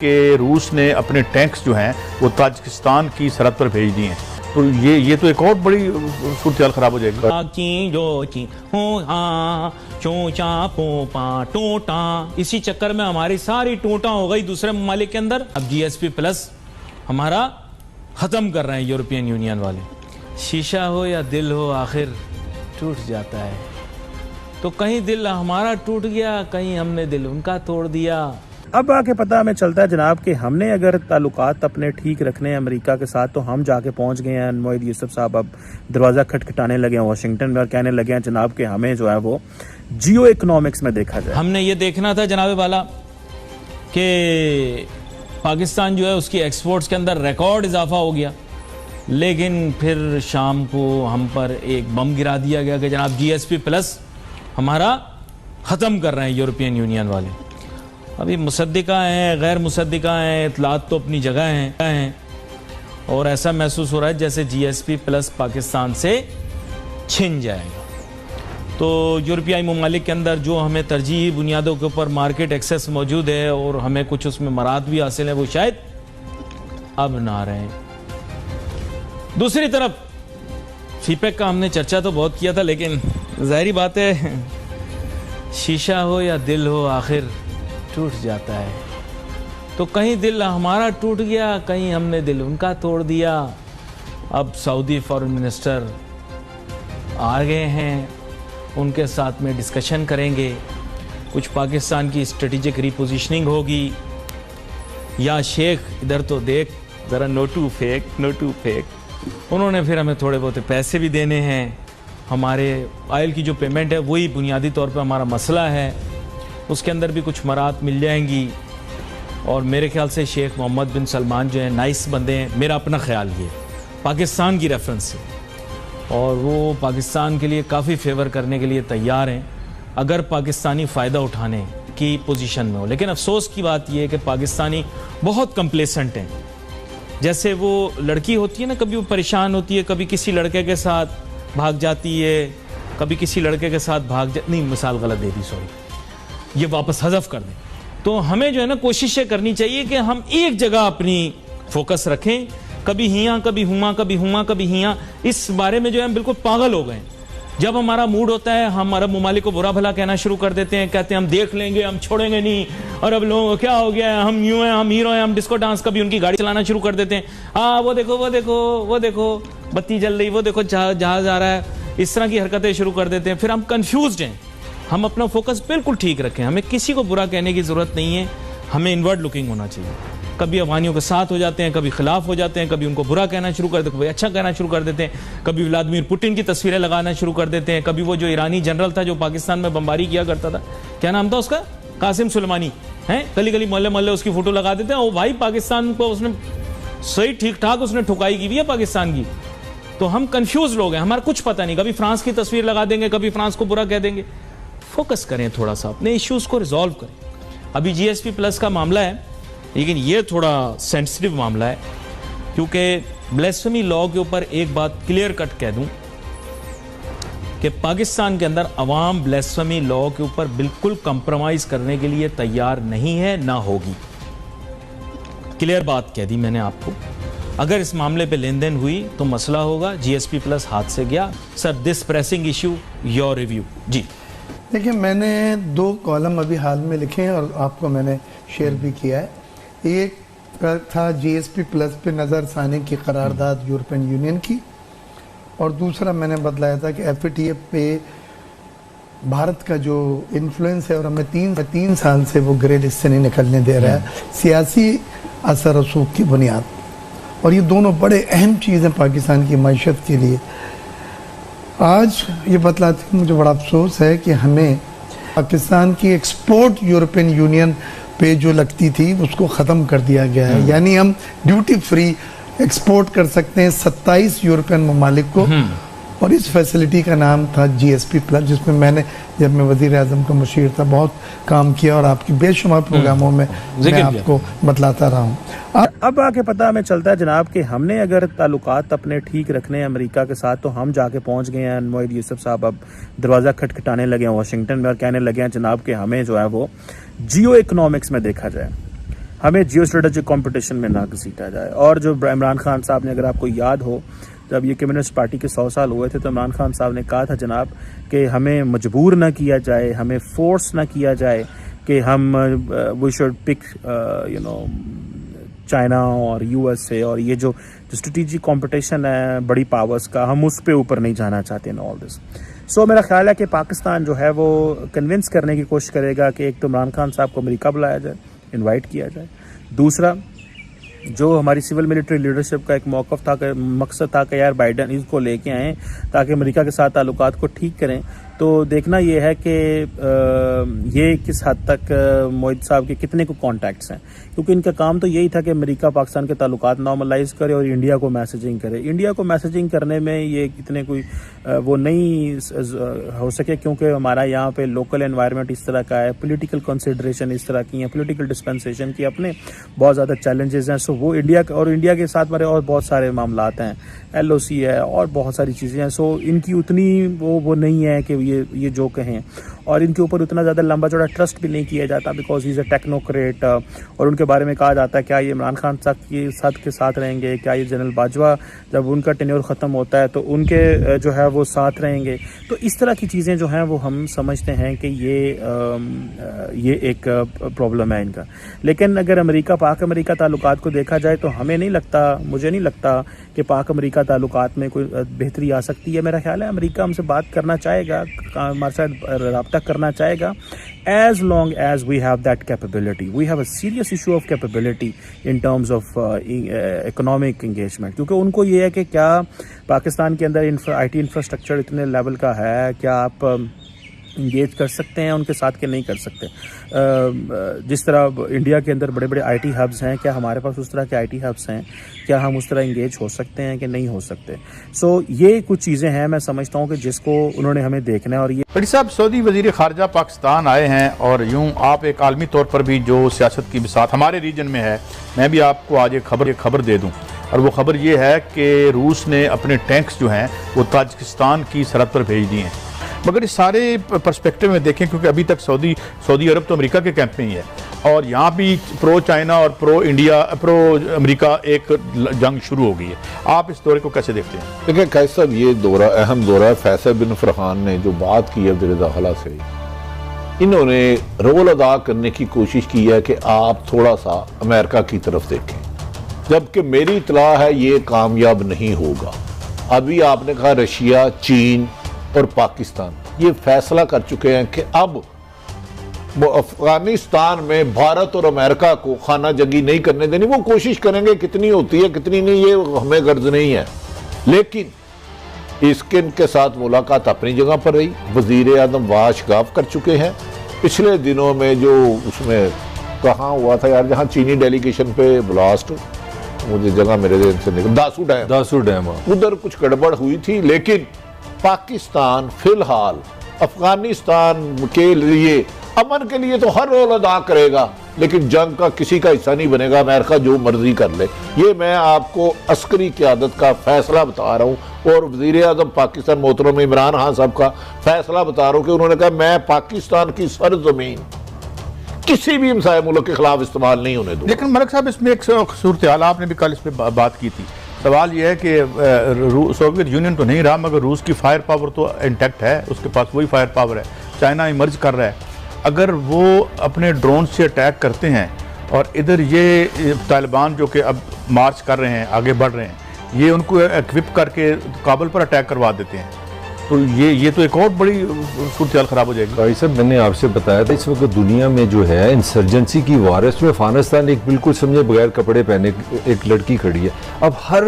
कि रूस ने अपने टैंक्स जो हैं वो ताजिकिस्तान की सरहद पर भेज दिए हैं, तो ये तो एक और बड़ी सूरत खराब हो जाएगी। इसी चक्कर में हमारी सारी टूटा हो गई दूसरे ममालिक के अंदर। अब GSP प्लस हमारा खत्म कर रहे हैं यूरोपियन यूनियन वाले। शीशा हो या दिल हो आखिर टूट जाता है, तो कहीं दिल हमारा टूट गया, कहीं हमने दिल उनका तोड़ दिया। अब आके पता हमें चलता है जनाब कि हमने अगर ताल्लुकात अपने ठीक रखने हैं अमेरिका के साथ, तो हम जाके पहुंच गए हैं। मोहित यूसुफ साहब अब दरवाज़ा खटखटाने लगे हैं वाशिंगटन में और कहने लगे हैं जनाब कि हमें जो है वो जियो इकोनॉमिक्स में देखा जाए। हमने ये देखना था जनाब वाला कि पाकिस्तान जो है उसकी एक्सपोर्ट्स के अंदर रिकॉर्ड इजाफा हो गया, लेकिन फिर शाम को हम पर एक बम गिरा दिया गया कि जनाब GSP प्लस हमारा ख़त्म कर रहे हैं यूरोपियन यूनियन वाले। अभी मुसद्दिका हैं, गैर मुसद्दिका हैं, इतलात तो अपनी जगह हैं और ऐसा महसूस हो रहा है जैसे GSP प्लस पाकिस्तान से छिन जाएगा। तो यूरोपियाई ममालिक के अंदर जो हमें तरजीही बुनियादों के ऊपर मार्केट एक्सेस मौजूद है और हमें कुछ उसमें मराद भी हासिल है, वो शायद अब ना रहे। दूसरी तरफ फीपेक का हमने चर्चा तो बहुत किया था, लेकिन ज़ाहिरी बात है शीशा हो या दिल हो आखिर टूट जाता है, तो कहीं दिल हमारा टूट गया, कहीं हमने दिल उनका तोड़ दिया। अब सऊदी फॉरेन मिनिस्टर आ गए हैं, उनके साथ में डिस्कशन करेंगे, कुछ पाकिस्तान की स्ट्रेटेजिक रिपोजिशनिंग होगी। या शेख इधर तो देख ज़रा, नो टू फेक। उन्होंने फिर हमें थोड़े बहुत पैसे भी देने हैं। हमारे ऑयल की जो पेमेंट है वही बुनियादी तौर पर हमारा मसला है, उसके अंदर भी कुछ मराहत मिल जाएंगी। और मेरे ख्याल से शेख मोहम्मद बिन सलमान जो है नाइस बंदे हैं, मेरा अपना ख्याल ये पाकिस्तान की रेफरेंस से, और वो पाकिस्तान के लिए काफ़ी फेवर करने के लिए तैयार हैं अगर पाकिस्तानी फ़ायदा उठाने की पोजीशन में हो। लेकिन अफसोस की बात यह है कि पाकिस्तानी बहुत कंप्लेसेंट हैं। जैसे वो लड़की होती है ना, कभी वो परेशान होती है, कभी किसी लड़के के साथ भाग जाती है, कभी किसी लड़के के साथ नहीं, मिसाल गलत दे दी, सॉरी, ये वापस हज़फ कर दें। तो हमें जो है ना कोशिश करनी चाहिए कि हम एक जगह अपनी फोकस रखें, कभी हियाँ कभी हुमा, कभी हुमा कभी हियाँ। इस बारे में जो है हम बिल्कुल पागल हो गए। जब हमारा मूड होता है हम अरब ममालिक को बुरा भला कहना शुरू कर देते हैं, कहते हैं हम देख लेंगे, हम छोड़ेंगे नहीं, और अब लोगों को क्या हो गया है, हम यूँ हैं, हम हीरो हैं, हम डिस्को डांस, कभी उनकी गाड़ी चलाना शुरू कर देते हैं। वो देखो बत्ती जल रही, वो देखो जहाज आ रहा है, इस तरह की हरकतें शुरू कर देते हैं। फिर हम कन्फ्यूज्ड हैं। हम अपना फोकस बिल्कुल ठीक रखें, हमें किसी को बुरा कहने की ज़रूरत नहीं है, हमें इनवर्ड लुकिंग होना चाहिए। कभी अफगानियों के साथ हो जाते हैं, कभी खिलाफ हो जाते हैं, कभी उनको बुरा कहना शुरू कर देते हैं, कभी अच्छा कहना शुरू कर देते हैं, कभी व्लादिमीर पुतिन की तस्वीरें लगाना शुरू कर देते हैं, कभी वो जो ईरानी जनरल था जो पाकिस्तान में बमबारी किया करता था, क्या नाम था उसका, कासिम सुलेमानी, हैं, गली मोहल्ले उसकी फ़ोटो लगा देते हैं। ओ भाई, पाकिस्तान को उसने सही ठीक ठाक उसने ठुकाई की हुई है पाकिस्तान की। तो हम कन्फ्यूज लोग हैं, हमारा कुछ पता नहीं, कभी फ्रांस की तस्वीर लगा देंगे, कभी फ्रांस को बुरा कह देंगे। फोकस करें थोड़ा सा, अपने इश्यूज़ को रिजॉल्व करें। अभी GSP प्लस का मामला है, लेकिन ये थोड़ा सेंसिटिव मामला है, क्योंकि ब्लेस्फेमी लॉ के ऊपर एक बात क्लियर कट कह दूं कि पाकिस्तान के अंदर अवाम ब्लेस्फेमी लॉ के ऊपर बिल्कुल कंप्रोमाइज़ करने के लिए तैयार नहीं है, ना होगी। क्लियर बात कह दी मैंने आपको। अगर इस मामले पे लेन देन हुई तो मसला होगा, GSP प्लस हाथ से गया। Sir, this pressing issue, your review. जी देखिए, मैंने 2 कॉलम अभी हाल में लिखे हैं और आपको मैंने शेयर भी किया है। एक था GSP प्लस पे नज़रसानी की करारदाद यूरोपियन यूनियन की, और दूसरा मैंने बतलाया था कि FATF पे भारत का जो इन्फ्लुएंस है और हमें 3 साल से वो ग्रे लिस्ट से नहीं निकलने दे रहा है, सियासी असर रसूख की बुनियाद। और ये दोनों बड़े अहम चीज़ हैं पाकिस्तान की मईशत के लिए। आज ये बतलाते हैं, मुझे बड़ा अफसोस है कि हमें पाकिस्तान की एक्सपोर्ट यूरोपियन यूनियन पे जो लगती थी उसको ख़त्म कर दिया गया है। यानी हम ड्यूटी फ्री एक्सपोर्ट कर सकते हैं 27 यूरोपियन ममालिक को, और इस फैसिलिटी का नाम था GSP प्लस, जिसमें मैंने जब मैं वज़ीर आज़म का मुशीर था बहुत काम किया और आपकी बेशुमार प्रोग्रामों में मैं आपको बतलाता रहा हूँ। अब आके पता हमें चलता है जनाब कि हमने अगर ताल्लुकात अपने ठीक रखने हैं अमेरिका के साथ, तो हम जाके पहुंच गए हैं। मोहित यूसुफ साहब अब दरवाज़ा खटखटाने लगे हैं वाशिंगटन में और कहने लगे हैं जनाब कि हमें जो है वो जियो इकोनॉमिक्स में देखा जाए। हमें जियो स्ट्रेटेजिक कॉम्पिटिशन में ना घसीटा जाए। और जो इमरान खान साहब ने, अगर आपको याद हो, जब ये कम्युनिस्ट पार्टी के 100 साल हुए थे तो इमरान खान साहब ने कहा था जनाब कि हमें मजबूर ना किया जाए, हमें फोर्स ना किया जाए कि हम वी शुड पिक चाइना और यूएस से, और ये जो स्ट्रेटेजिक कंपटीशन है बड़ी पावर्स का, हम उस पे ऊपर नहीं जाना चाहते इन ऑल दिस। सो मेरा ख्याल है कि पाकिस्तान जो है वो कन्विंस करने की कोशिश करेगा कि एक तो इमरान खान साहब को अमेरिका बुलाया जाए, इनवाइट किया जाए। दूसरा, जो हमारी सिविल मिलिट्री लीडरशिप का एक मौक़िफ़ था, मकसद था कि यार बाइडन इसको लेके आएँ ताकि अमेरिका के साथ ताल्लुकात को ठीक करें। तो देखना ये है कि ये किस हद तक मोहित साहब के कितने को कॉन्टैक्ट्स हैं, क्योंकि इनका काम तो यही था कि अमेरिका पाकिस्तान के ताल्लुकात नॉर्मलाइज करे और इंडिया को मैसेजिंग करे। इंडिया को मैसेजिंग करने में ये इतने कोई वो नहीं हो सके, क्योंकि हमारा यहाँ पे लोकल एनवायरनमेंट इस तरह का है, पॉलिटिकल कंसिडरेशन इस तरह की हैं, पॉलिटिकल डिस्पेंसेशन की अपने बहुत ज़्यादा चैलेंजेस हैं। सो वो इंडिया के साथ हमारे और बहुत सारे मामलात हैं, LOC है और बहुत सारी चीज़ें हैं। सो इनकी उतनी वो नहीं है कि ये जो कहें, और इनके ऊपर उतना ज़्यादा लंबा चौड़ा ट्रस्ट भी नहीं किया जाता, because he is a technocrat. और उनके बारे में कहा जाता है क्या ये इमरान खान साहब के साथ रहेंगे, क्या ये जनरल बाजवा जब उनका टेन्योर ख़त्म होता है तो उनके जो है वो साथ रहेंगे। तो इस तरह की चीज़ें जो हैं वो हम समझते हैं कि ये एक प्रॉब्लम है इनका। लेकिन अगर पाक अमेरिका ताल्लुकात को देखा जाए तो मुझे नहीं लगता कि पाक अमेरिका ताल्लुकात में कोई बेहतरी आ सकती है। मेरा ख्याल है अमेरिका हमसे बात करना चाहेगा, हमारे साथ रब्ता करना चाहेगा, as long as we have that capability. We have a serious issue of capability in terms of economic engagement, क्योंकि उनको ये है कि क्या पाकिस्तान के अंदर IT इंफ्रास्ट्रक्चर इतने लेवल का है, क्या आप इंगेज कर सकते हैं उनके साथ, के नहीं कर सकते। जिस तरह इंडिया के अंदर बड़े बड़े IT हब्स हैं, क्या हमारे पास उस तरह के IT हब्स हैं, क्या हम उस तरह इंगेज हो सकते हैं कि नहीं हो सकते। सो ये कुछ चीज़ें हैं, मैं समझता हूँ कि जिसको उन्होंने हमें देखना है। और ये बड़ी साहब, सऊदी वज़ीर ख़ारजा पाकिस्तान आए हैं, और यूँ आप एक आलमी तौर पर भी जो सियासत की बिसात हमारे रीजन में है, मैं भी आपको आज एक खबर दे दूँ, और वो खबर ये है कि रूस ने अपने टैंक्स जो हैं वो ताजिकिस्तान की सरहद पर भेज दिए हैं। मगर इस सारे पर्सपेक्टिव में देखें, क्योंकि अभी तक सऊदी अरब तो अमेरिका के कैंप में ही है, और यहाँ भी प्रो चाइना और प्रो अमेरिका एक जंग शुरू हो गई है। आप इस दौरे को कैसे देखते हैं? देखिए कैस साहब, ये दौरा अहम दौरा है। फैसल बिन फरहान ने जो बात की है वज़ीर दाखिला से, इन्होंने रोल अदा करने की कोशिश की है कि आप थोड़ा सा अमेरिका की तरफ देखें, जबकि मेरी इतला है ये कामयाब नहीं होगा। अभी आपने कहा रशिया, चीन और पाकिस्तान ये फैसला कर चुके हैं कि अब वो अफगानिस्तान में भारत और अमेरिका को खाना जंगी नहीं करने देनी। वो कोशिश करेंगे, कितनी होती है कितनी नहीं ये हमें गर्ज नहीं है, लेकिन इनके साथ मुलाकात अपनी जगह पर रही। वजीर आज़म वाशगाफ कर चुके हैं। पिछले दिनों में जो उसमें कहाँ हुआ था यार, जहाँ चीनी डेलीगेशन पे ब्लास्ट, मुझे जगह मेरे देश से निकल, दासू डैम उधर कुछ गड़बड़ हुई थी। लेकिन पाकिस्तान फिलहाल अफगानिस्तान के लिए, अमन के लिए तो हर रोल अदा करेगा, लेकिन जंग का किसी का हिस्सा नहीं बनेगा। अमेरिका जो मर्जी कर ले, ये मैं आपको अस्करी क़यादत का फैसला बता रहा हूँ, और वज़ीर आज़म पाकिस्तान मोहतरम इमरान खान साहब का फैसला बता रहा हूँ कि उन्होंने कहा मैं पाकिस्तान की सरजमीन किसी भी हमसाया मुल्क के खिलाफ इस्तेमाल नहीं होने दूंगा। लेकिन मलिक साहब, इसमें एक सूरत हाल, आपने भी कल इस पर बात की थी। सवाल यह है कि सोवियत यूनियन तो नहीं रहा, मगर रूस की फायर पावर तो इंटैक्ट है, उसके पास वही फायर पावर है। चाइना इमर्ज कर रहा है, अगर वो अपने ड्रोन से अटैक करते हैं और इधर ये तालिबान जो कि अब मार्च कर रहे हैं, आगे बढ़ रहे हैं, ये उनको एक्विप करके काबुल पर अटैक करवा देते हैं, तो ये तो एक और बड़ी सूरत ख़राब हो जाएगी। भाई साहब, मैंने आपसे बताया था इस वक्त दुनिया में जो है इंसर्जेंसी की वारिस में अफगानिस्तान एक बिल्कुल समझे बगैर कपड़े पहने एक लड़की खड़ी है। अब हर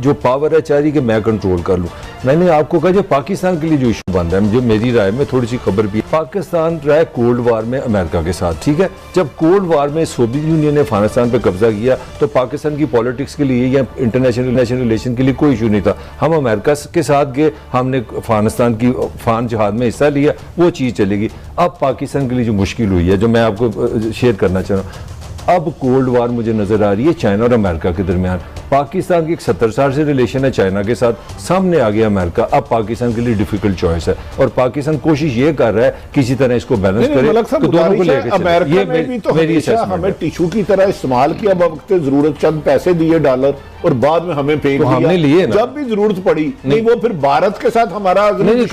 जो पावर है चाह रही कि मैं कंट्रोल कर लूँ। मैंने आपको कहा जो पाकिस्तान के लिए जो इशू बन रहा है, जो मेरी राय में थोड़ी सी खबर भी, पाकिस्तान रहा है कोल्ड वार में अमेरिका के साथ, ठीक है। जब कोल्ड वार में सोवियत यूनियन ने अफगानिस्तान पर कब्जा किया तो पाकिस्तान की पॉलिटिक्स के लिए या इंटरनेशनल रिलेशन के लिए कोई इशू नहीं था। हम अमेरिका के साथ गए, हमने अफगानिस्तान की अफगान जिहाद में हिस्सा लिया, वो चीज़ चलेगी। अब पाकिस्तान के लिए जो मुश्किल हुई है, जो मैं आपको शेयर करना चाह रहा हूँ, अब कोल्ड वार मुझे नजर आ रही है चाइना और अमेरिका के दरमियान। पाकिस्तान की एक 70 साल से रिलेशन है चाइना के साथ, सामने आ गया अमेरिका, अब पाकिस्तान के लिए डिफिकल्ट चॉइस है और पाकिस्तान कोशिश ये कर रहा है किसी तरह इसको बैलेंस करे तो दोनों को लेकर अमेरिका ने भी तो हमेशा हमें टिश्यू की तरह इस्तेमाल किया, वक्त जरूरत चंद पैसे दिए डॉलर और बाद में हमें फेंक दिया, हमने लिए ना, जब भी जरूरत पड़ी। नहीं वो फिर भारत के साथ हमारा भारत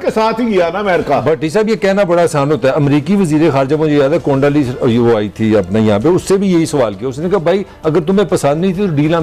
के साथ ही गया ना अमेरिका। भट्टी साहब ये कहना बड़ा आसान होता है। अमेरिकी वजीर खारजा मुझे याद है कोंडाली वो आई थी अपने यहाँ पे, उससे भी यही सवाल किया, उसने कहा भाई अगर तुम्हें पसंद नहीं थी तो डील हम